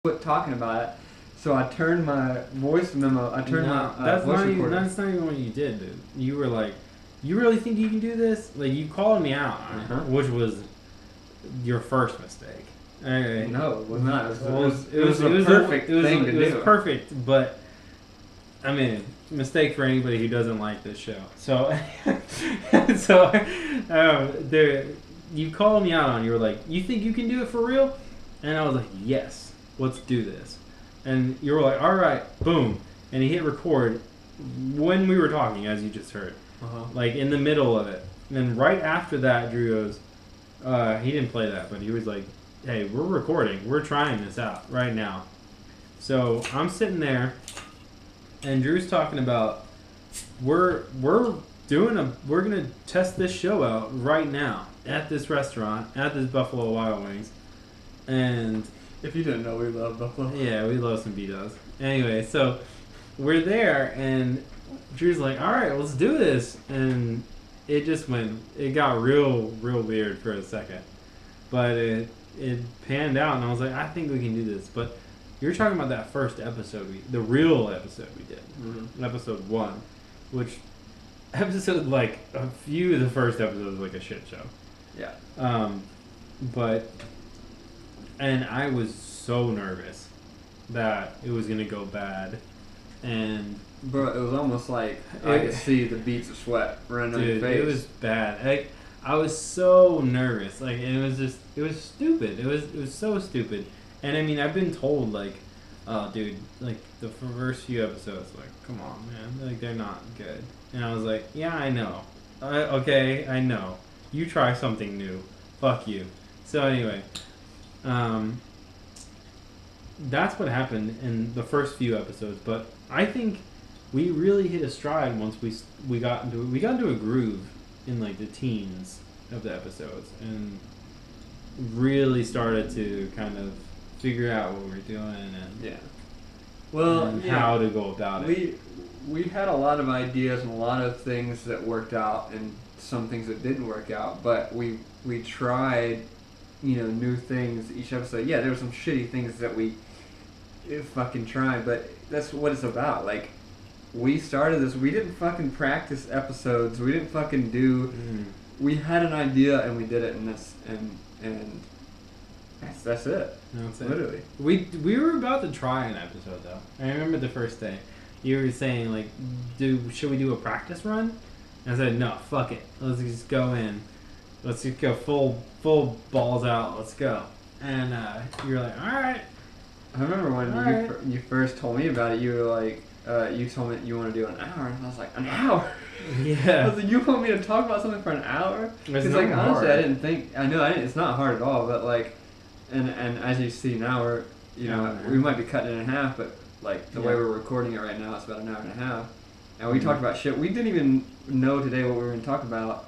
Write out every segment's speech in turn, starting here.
quit talking about it. So I turned my voice memo. I turned my that's voice not even, recorder. that's not even what you did, dude. You were like, you really think you can do this? Like, you called me out on it, which was your first mistake. Okay. No, it was not. It was a perfect thing to do. It was perfect, but I mean, mistake for anybody who doesn't like this show. So, there, you called me out on it. You were like, you think you can do it for real? And I was like, yes, let's do this. And you were like, all right, boom. And he hit record when we were talking, as you just heard, like in the middle of it. And then right after that, Drew goes, he didn't play that, but he was like, hey, we're recording. We're trying this out right now. So I'm sitting there, and Drew's talking about we're gonna test this show out right now at this restaurant, at this Buffalo Wild Wings. And if you didn't know, we love Buffalo. Yeah, we love some B-Dubs. Anyway, so we're there, and Drew's like, all right, let's do this. And it got real weird for a second. But it panned out, and I was like, I think we can do this. But you're talking about that first episode, the real episode we did, episode 1, which like a few of the first episodes was like a shit show. Yeah. And I was so nervous that it was gonna go bad, and bro, it was almost like I could see the beads of sweat running on your face. It was bad. I was so nervous. Like, and it was stupid. It was so stupid. And I mean, I've been told like, oh, dude, like the first few episodes, like, come on, man, like they're not good. And I was like, yeah, I know. Okay, I know. You try something new. Fuck you. So anyway. That's what happened in the first few episodes, but I think we really hit a stride once we got into a groove in like the teens of the episodes, and really started to kind of figure out what we were doing and how to go about it. We had a lot of ideas and a lot of things that worked out and some things that didn't work out, but we tried, new things each episode. Yeah, there were some shitty things that we fucking tried, but that's what it's about. Like, we started this, we didn't fucking practice episodes, we didn't fucking do, we had an idea and we did it, and that's it. That's it. Literally. We were about to try an episode though. I remember the first day. You were saying like, should we do a practice run? And I said, no, fuck it. Let's just go in. Let's just go full balls out. Let's go. And you were like, all right. I remember when you first told me about it. You were like, you told me you want to do an hour, and I was like, an hour? Yeah. I was like, you want me to talk about something for an hour? Because like, honestly, I didn't think. I know it's not hard at all, but like, and as you see now, we might be cutting it in half, but like the way we're recording it right now, it's about an hour and a half. And we talked about shit. We didn't even know today what we were going to talk about,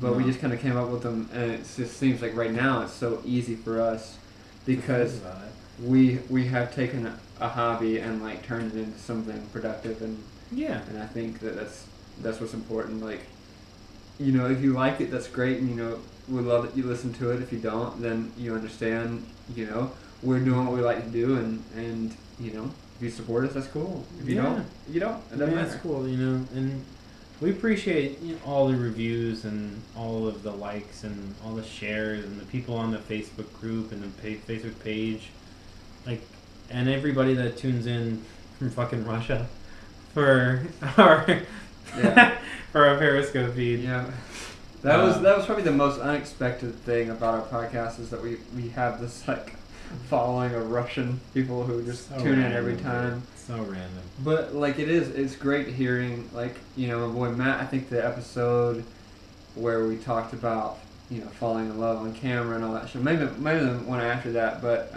but we just kind of came up with them, and it just seems like right now it's so easy for us because we have taken a hobby and like turned it into something productive, and I think that's what's important. Like, if you like it, that's great, and we love that you listen to it. If you don't, then you understand. We're doing what we like to do, and if you support us, that's cool. If you don't, you don't. It doesn't matter. That's cool, and we appreciate all the reviews and all of the likes and all the shares and the people on the Facebook group and the Facebook page, like, and everybody that tunes in from fucking Russia for our for our Periscope feed. Yeah, that was probably the most unexpected thing about our podcast is that we have this like following of Russian people who just tune in every time. So random. But like it's great hearing like my boy Matt. I think the episode where we talked about falling in love on camera and all that shit. Maybe the one after that, but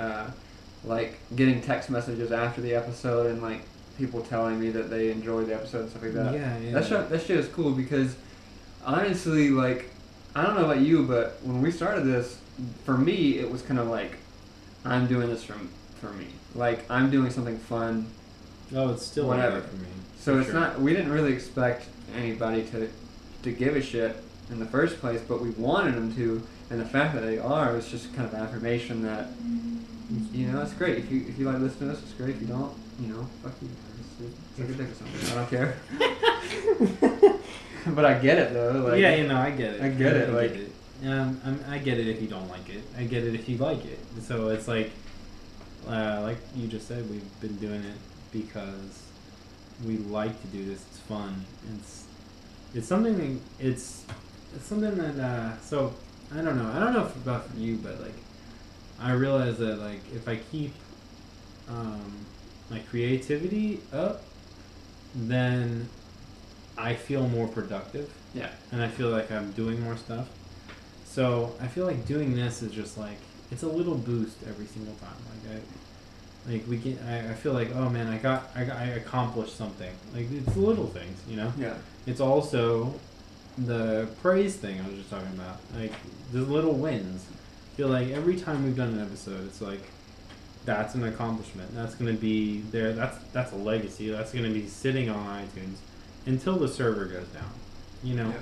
like getting text messages after the episode and like people telling me that they enjoyed the episode and stuff like that. Yeah. That shit is cool because honestly, like, I don't know about you, but when we started this, for me it was kind of like, I'm doing this for me. Like, I'm doing something fun. Oh, it's still whatever for me. So it's not. We didn't really expect anybody to give a shit in the first place, but we wanted them to, and the fact that they are is just kind of affirmation that You know, it's great. If you like listening to us, it's great. If you don't, you know, fuck you. Just take a dick or something. I don't care. But I get it though. Like, yeah, you know, I get it. I get it. I Like, get it. I get it if you don't like it. I get it if you like it. So it's like you just said, we've been doing it because we like to do this. It's fun. It's something. It's something that. So I don't know. I don't know if about for you, but like I realize that like if I keep my creativity up, then I feel more productive. yeah. And I feel like I'm doing more stuff. So I feel like doing this is just like it's a little boost every single time. I feel like, oh man, I accomplished something. Like it's the little things, you know. Yeah. It's also the praise thing I was just talking about. Like the little wins. I feel like every time we've done an episode, it's like that's an accomplishment. That's gonna be there. That's a legacy. That's gonna be sitting on iTunes until the server goes down. You know. Yeah.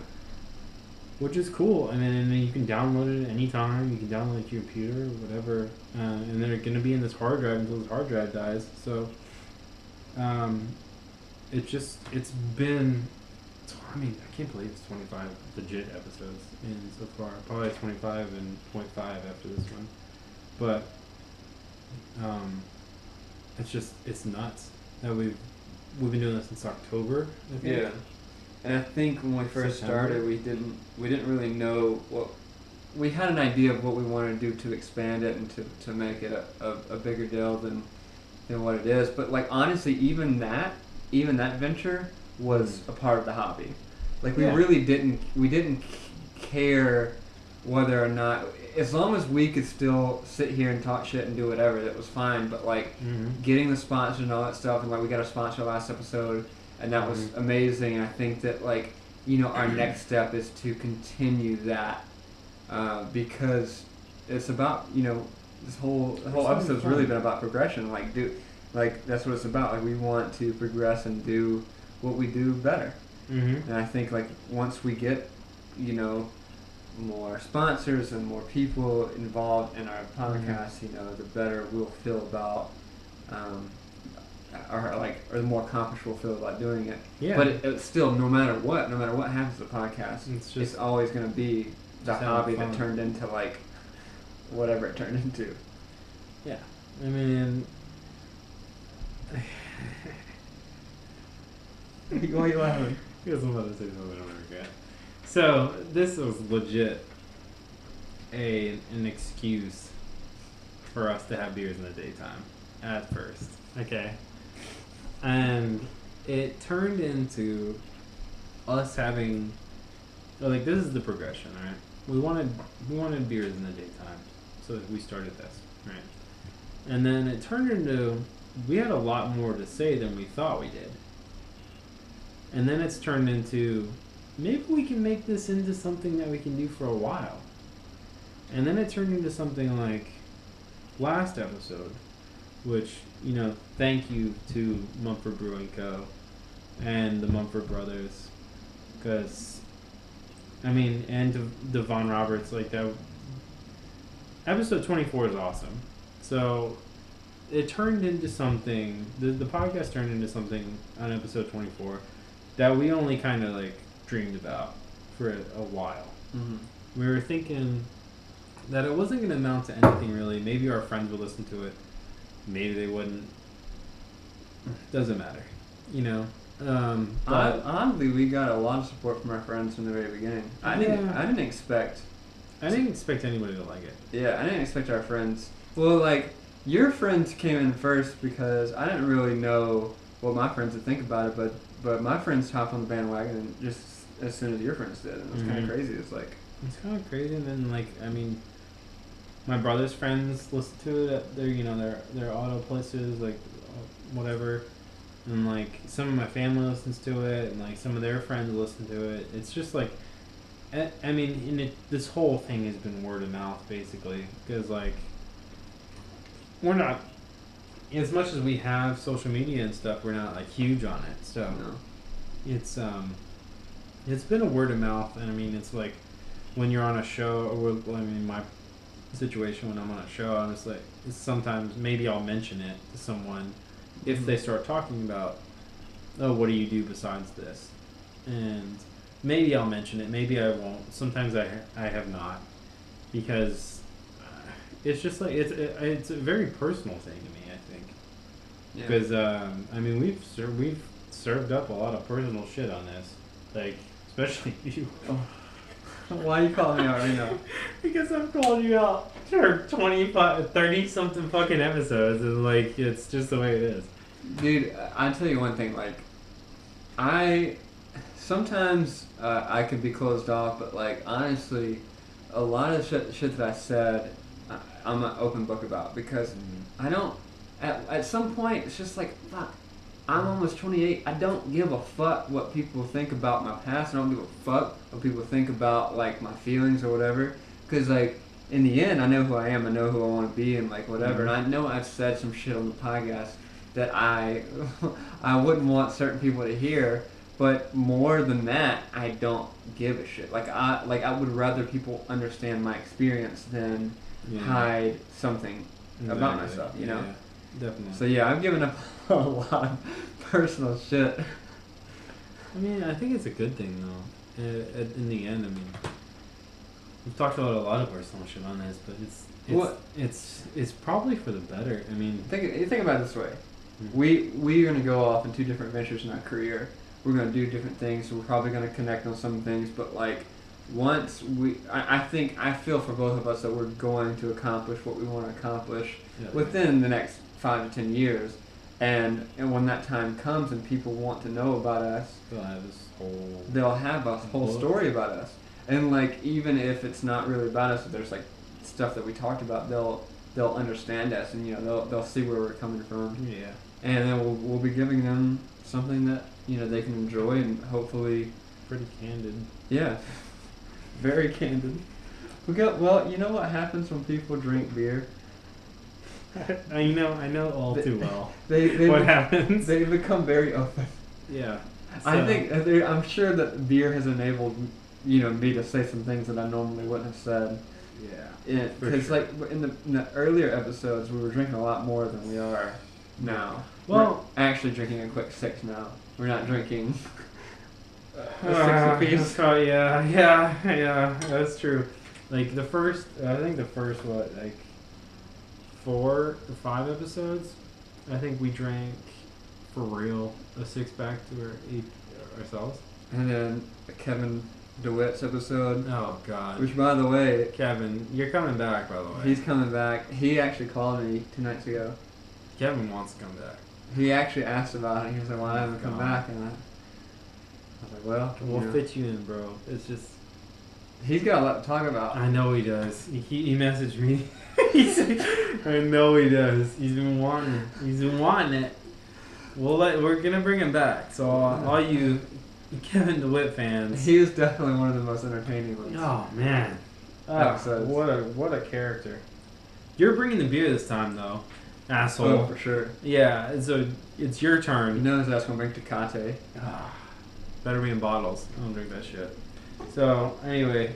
Which is cool. And then you can download it anytime. You can download it to your computer or whatever. And they're going to be in this hard drive until this hard drive dies. So, it's been, I mean, I can't believe it's 25 legit episodes in so far. Probably 25 and 0.5 after this one. But, it's nuts that we've been doing this since October, I think. Yeah. And I think when we first started, we didn't really know what we had an idea of what we wanted to do to expand it and to make it a bigger deal than what it is. But like honestly, even that venture was a part of the hobby. Like we really didn't care whether or not, as long as we could still sit here and talk shit and do whatever, that was fine. But like getting the sponsors and all that stuff, and like we got a sponsor last episode. And that was amazing. And I think that, like, you know, our next step is to continue that because it's about, you know, the whole episode's really been about progression. Like that's what it's about. Like we want to progress and do what we do better. And I think like once we get, you know, more sponsors and more people involved in our podcast, you know, the better we'll feel about. Or the more accomplished we'll feel about doing it. Yeah. But it's still, no matter what happens to the podcast, it's always going to be the hobby that turned into like whatever it turned into. Yeah. I mean, why are you laughing? Because I'm about to say something I regret. So this was legit an excuse for us to have beers in the daytime at first. Okay. And it turned into us having, like, this is the progression, right? We wanted beers in the daytime, so we started this, right? And then it turned into, we had a lot more to say than we thought we did. And then it's turned into, maybe we can make this into something that we can do for a while. And then it turned into something like last episode, which, you know, thank you to Mumford Brewing Co. and the Mumford Brothers, because, I mean, and to Devon Roberts, like that. Episode 24 is awesome. So it turned into something, the podcast turned into something on episode 24 that we only kind of like dreamed about for a while. We were thinking that it wasn't going to amount to anything really. Maybe our friends would listen to it. Maybe they wouldn't. Doesn't matter, you know. But oddly, we got a lot of support from our friends from the very beginning. I didn't expect anybody to like it. Yeah, I didn't expect our friends. Well, like your friends came in first because I didn't really know what my friends would think about it, but my friends hopped on the bandwagon just as soon as your friends did, and it was kind of crazy. It's kind of crazy, and then like I mean. My brother's friends listen to it at their auto places, like whatever, and like some of my family listens to it, and like some of their friends listen to it. It's just like, I mean, this whole thing has been word of mouth basically, because like we're not, as much as we have social media and stuff, we're not like huge on it. So it's been a word of mouth, and I mean it's like when you're on a show, or I mean situation when I'm on a show. I'm just like, sometimes maybe I'll mention it to someone if they start talking about, oh, what do you do besides this? And maybe I'll mention it, maybe I won't. Sometimes I have not, because it's just like it's a very personal thing to me, I think. Yeah. Because I mean, we've served up a lot of personal shit on this, like especially you. Oh. Why are you calling me out right now? Because I've called you out for 25, 30 something fucking episodes, and like it's just the way it is. Dude, I'll tell you one thing. Like, sometimes I could be closed off, but like honestly, a lot of shit that I said, I'm an open book about, because I don't. At some point, it's just like, fuck. I'm almost 28. I don't give a fuck what people think about my past. I don't give a fuck what people think about like my feelings or whatever. Cause like in the end, I know who I am. I know who I want to be, and like whatever. And I know I've said some shit on the podcast that I wouldn't want certain people to hear. But more than that, I don't give a shit. Like I would rather people understand my experience than hide something about myself. You know. Definitely. So yeah, I've given up a lot of personal shit. I mean, I think it's a good thing though. In the end, I mean, we've talked about a lot of personal shit on this, but it's probably for the better. I mean, think about it this way: we're gonna go off in two different ventures in our career. We're gonna do different things. So we're probably gonna connect on some things, but like once I feel for both of us that we're going to accomplish what we want to accomplish within the next 5 to 10 years, and when that time comes and people want to know about us, they'll have a whole story about us. And like even if it's not really about us, if there's like stuff that we talked about, they'll understand us, and you know they'll see where we're coming from. Yeah. And then we'll be giving them something that you know they can enjoy, and hopefully pretty candid. Yeah. Very candid. Well, you know what happens when people drink beer? I know all too well. What happens? They become very open. Yeah. So. I'm sure that beer has enabled me to say some things that I normally wouldn't have said. Yeah. Because like in the earlier episodes, we were drinking a lot more than we are now. Well, we're actually drinking a quick 6 now. We're not drinking. A 6 apiece. Oh yeah, that's true. Like I think the first 4 or 5 episodes, I think we drank for real a 6-pack to ourselves. And then Kevin DeWitt's episode. Oh God. Which, by the way, Kevin, you're coming back. By the way, he's coming back. He actually called me 2 nights ago. Kevin wants to come back. He actually asked about it. He was like, "Why haven't come back?" And I was like, "Well, we'll fit you in, bro. It's just." He's got a lot to talk about. I know he does. He messaged me. He said, I know he does. He's been wanting it. We're gonna bring him back. So all you Kevin DeWitt fans. He is definitely one of the most entertaining ones. Oh man. What a character. You're bringing the beer this time though, asshole. Oh, for sure. Yeah. So it's your turn. You know that's gonna bring Tecate. Better be in bottles. I don't drink that shit. So anyway,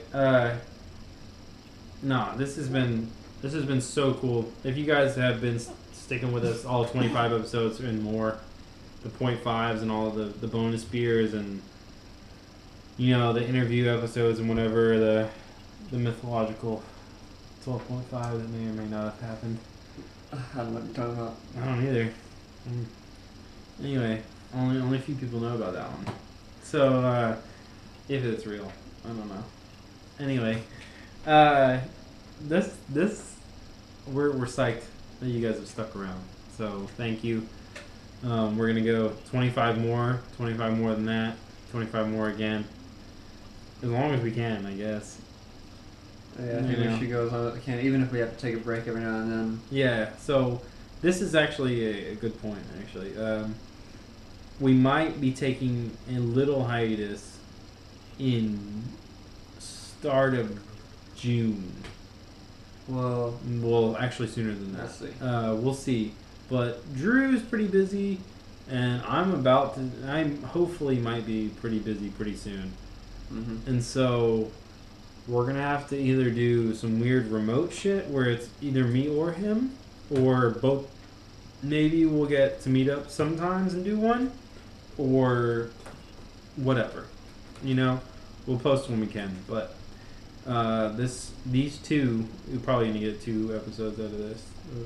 this has been so cool. If you guys have been sticking with us all 25 episodes and more, the 0.5s and all of the bonus beers and the interview episodes and whatever, the mythological 12.5 that may or may not have happened. I don't know what you're talking about. I don't either. Anyway, only a few people know about that one. So if it's real, I don't know. Anyway, this we're psyched that you guys have stuck around. So thank you. We're gonna go 25 more than that, 25 more again, as long as we can, I guess. Yeah, I think we should go as long as we can, even if we have to take a break every now and then. Yeah. So this is actually a good point. Actually, we might be taking a little hiatus in start of June. Well, actually sooner than that. Let's see. We'll see. But Drew's pretty busy, and I'm hopefully might be pretty busy pretty soon. Mm-hmm. And so we're gonna have to either do some weird remote shit where it's either me or him, or both. Maybe we'll get to meet up sometimes and do one, or whatever. You know, we'll post when we can. But these two, we're probably gonna get 2 episodes out of this, or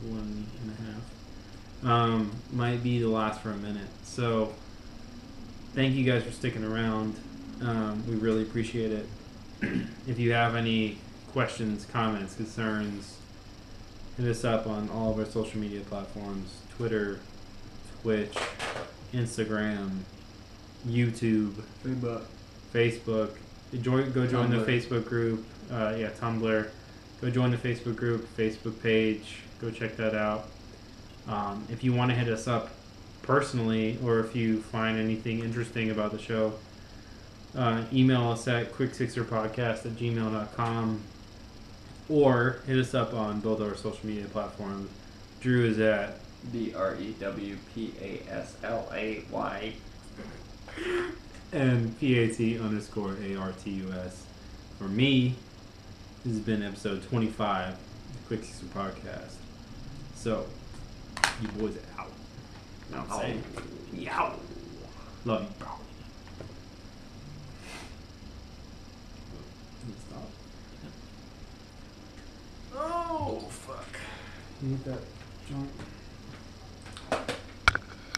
1.5. Might be the last for a minute. So thank you guys for sticking around. We really appreciate it. If you have any questions, comments, concerns, hit us up on all of our social media platforms: Twitter, Twitch, Instagram, YouTube, Facebook. Go join the Facebook group. Tumblr. Go join the Facebook group, Facebook page. Go check that out. If you want to hit us up personally, or if you find anything interesting about the show, email us at quick6erpodcast@gmail.com, or hit us up on both our social media platforms. Drew is at DREWPASLAY and PAT_ARTUS. For me, this has been episode 25 of the Quick Sixer Podcast. So, you boys are out. Now say, yow. Love you, bro. Stop. Oh, fuck. You need that joint?